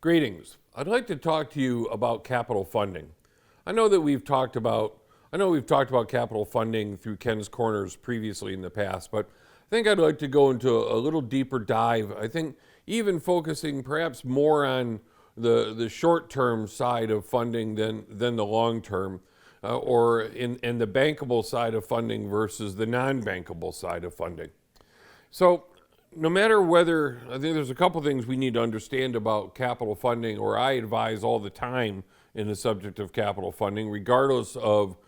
Greetings. I'd like to talk to you about capital funding. I know we've talked about capital funding through Ken's Corners previously in the past, but I think I'd like to go into a little deeper dive. I think even focusing perhaps more on the short-term side of funding than the long-term, or in the bankable side of funding versus the non-bankable side of funding. So no matter whether, I think there's a couple things we need to understand about capital funding, or I advise all the time in the subject of capital funding, regardless of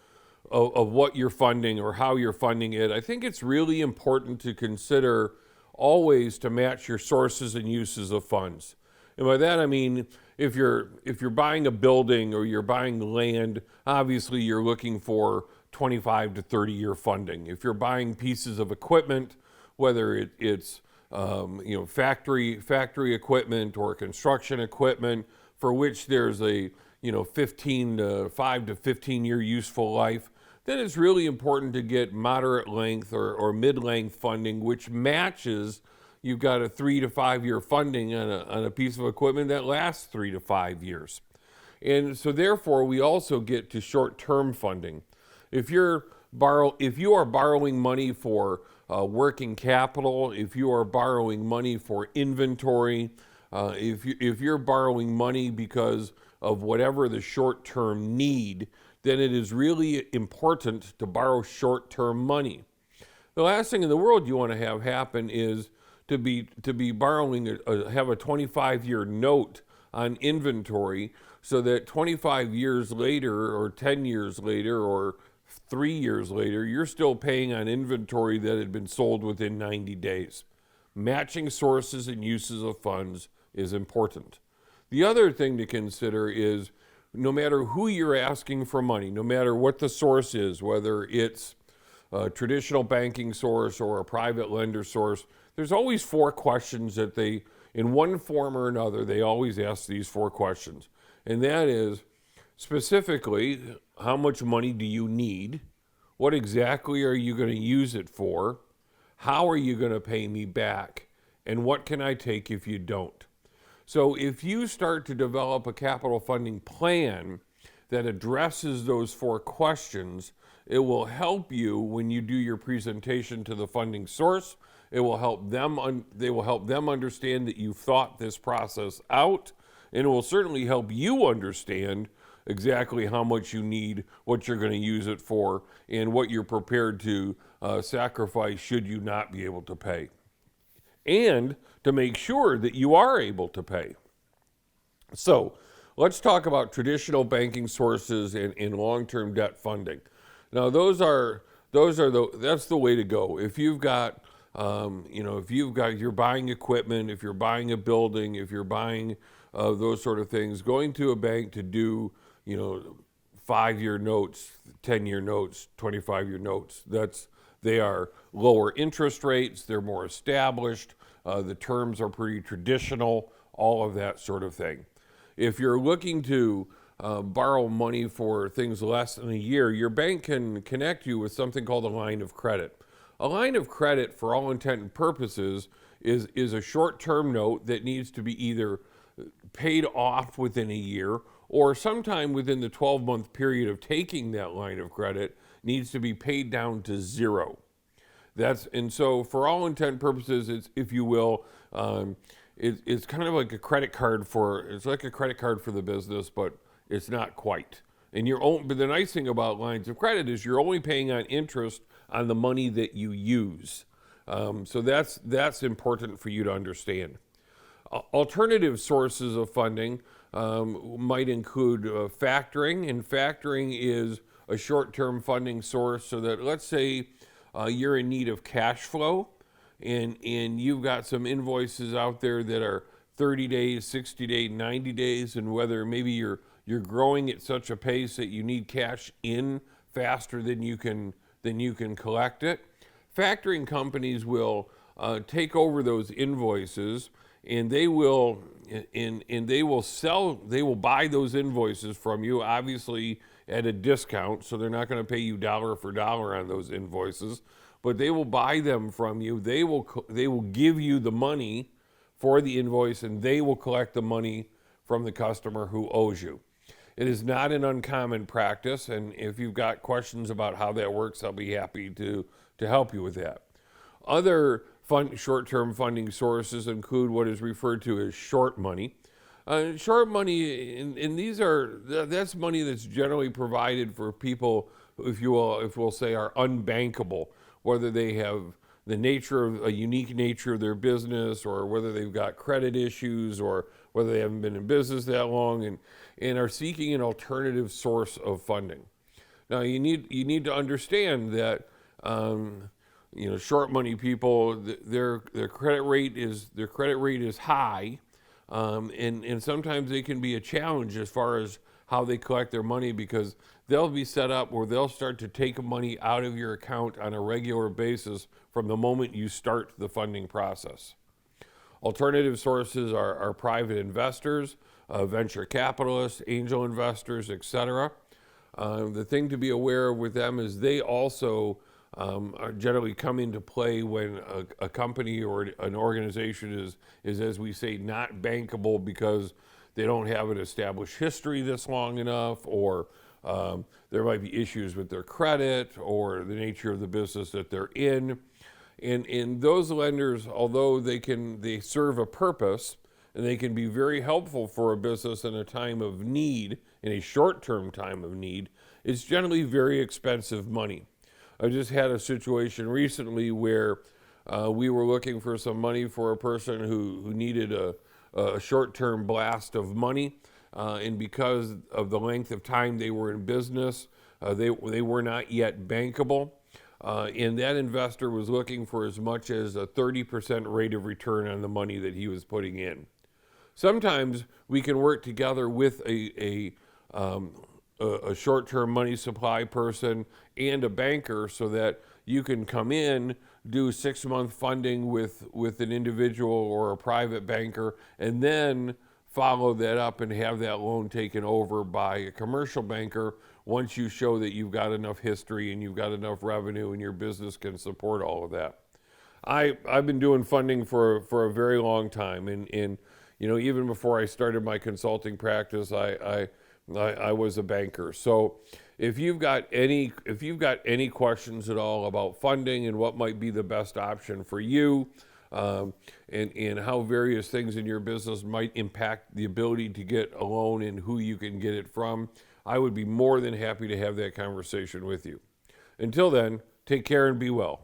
what you're funding or how you're funding it. I think it's really important to consider always to match your sources and uses of funds. And by that I mean, if you're buying a building or you're buying land, obviously you're looking for 25 to 30-year funding. If you're buying pieces of equipment, whether it's factory equipment or construction equipment for which there's a 5 to 15 year useful life, then it's really important to get moderate length or mid-length funding, which matches. You've got a 3 to 5 year funding on a piece of equipment that lasts 3 to 5 years. And so therefore we also get to short-term funding. If you are borrowing money for working capital, if you are borrowing money for inventory, if you're borrowing money because of whatever the short-term need, then it is really important to borrow short-term money. The last thing in the world you want to have happen is to be borrowing, have a 25-year note on inventory so that 25 years later or 10 years later or 3 years later, you're still paying on inventory that had been sold within 90 days. Matching sources and uses of funds is important. The other thing to consider is no matter who you're asking for money, no matter what the source is, whether it's a traditional banking source or a private lender source, there's always 4 questions that they, in one form or another, they always ask these 4 questions. And that is, specifically, how much money do you need? What exactly are you going to use it for? How are you going to pay me back? And what can I take if you don't? So if you start to develop a capital funding plan that addresses those 4 questions, it will help you when you do your presentation to the funding source. It will help them. They will help them understand that you've thought this process out, and it will certainly help you understand exactly how much you need, what you're going to use it for, and what you're prepared to sacrifice should you not be able to pay, and to make sure that you are able to pay. So let's talk about traditional banking sources and long-term debt funding. Now that's the way to go. If you've got you're buying equipment, if you're buying a building, if you're buying those sort of things, going to a bank to do 5-year notes, 10-year notes, 25-year notes, they are lower interest rates, they're more established, the terms are pretty traditional, all of that sort of thing. If you're looking to borrow money for things less than a year, your bank can connect you with something called a line of credit. A line of credit, for all intent and purposes, is a short-term note that needs to be either paid off within a year or sometime within the 12-month period of taking that line of credit needs to be paid down to 0. And so for all intent and purposes, it's, if you will, it's kind of like a credit card for the business, but it's not quite. But the nice thing about lines of credit is you're only paying on interest on the money that you use. So that's important for you to understand. Alternative sources of funding might include factoring, and factoring is a short-term funding source so that, let's say you're in need of cash flow and you've got some invoices out there that are 30 days, 60 days, 90 days, and whether maybe you're growing at such a pace that you need cash in faster than you can collect it. Factoring companies will take over those invoices, and they will buy those invoices from you, obviously at a discount, so they're not going to pay you dollar for dollar on those invoices, but they will buy them from you. They will give you the money for the invoice, and they will collect the money from the customer who owes you. It is not an uncommon practice, and if you've got questions about how that works, I'll be happy to help you with that. Other short-term funding sources include what is referred to as short money. Short money, and that's money that's generally provided for people, if we'll say, are unbankable, whether they have a unique nature of their business, or whether they've got credit issues, or whether they haven't been in business that long, and are seeking an alternative source of funding. Now, you need to understand that short money people, their credit rate is high, and sometimes they can be a challenge as far as how they collect their money, because they'll be set up where they'll start to take money out of your account on a regular basis from the moment you start the funding process. Alternative sources are private investors, venture capitalists, angel investors, etc. The thing to be aware of with them is they also are generally come into play when a company or an organization is, as we say, not bankable because they don't have an established history that's long enough, or there might be issues with their credit or the nature of the business that they're in. And those lenders, although they serve a purpose and they can be very helpful for a business in a time of need, in a short-term time of need, it's generally very expensive money. I just had a situation recently where we were looking for some money for a person who needed a short-term blast of money, and because of the length of time they were in business, they were not yet bankable, and that investor was looking for as much as a 30% rate of return on the money that he was putting in. Sometimes we can work together with a short-term money supply person and a banker so that you can come in, do 6-month funding with an individual or a private banker, and then follow that up and have that loan taken over by a commercial banker once you show that you've got enough history and you've got enough revenue and your business can support all of that. I've been doing funding for a very long time, and even before I started my consulting practice, I was a banker. So if you've got any questions at all about funding and what might be the best option for you, and how various things in your business might impact the ability to get a loan and who you can get it from, I would be more than happy to have that conversation with you. Until then, take care and be well.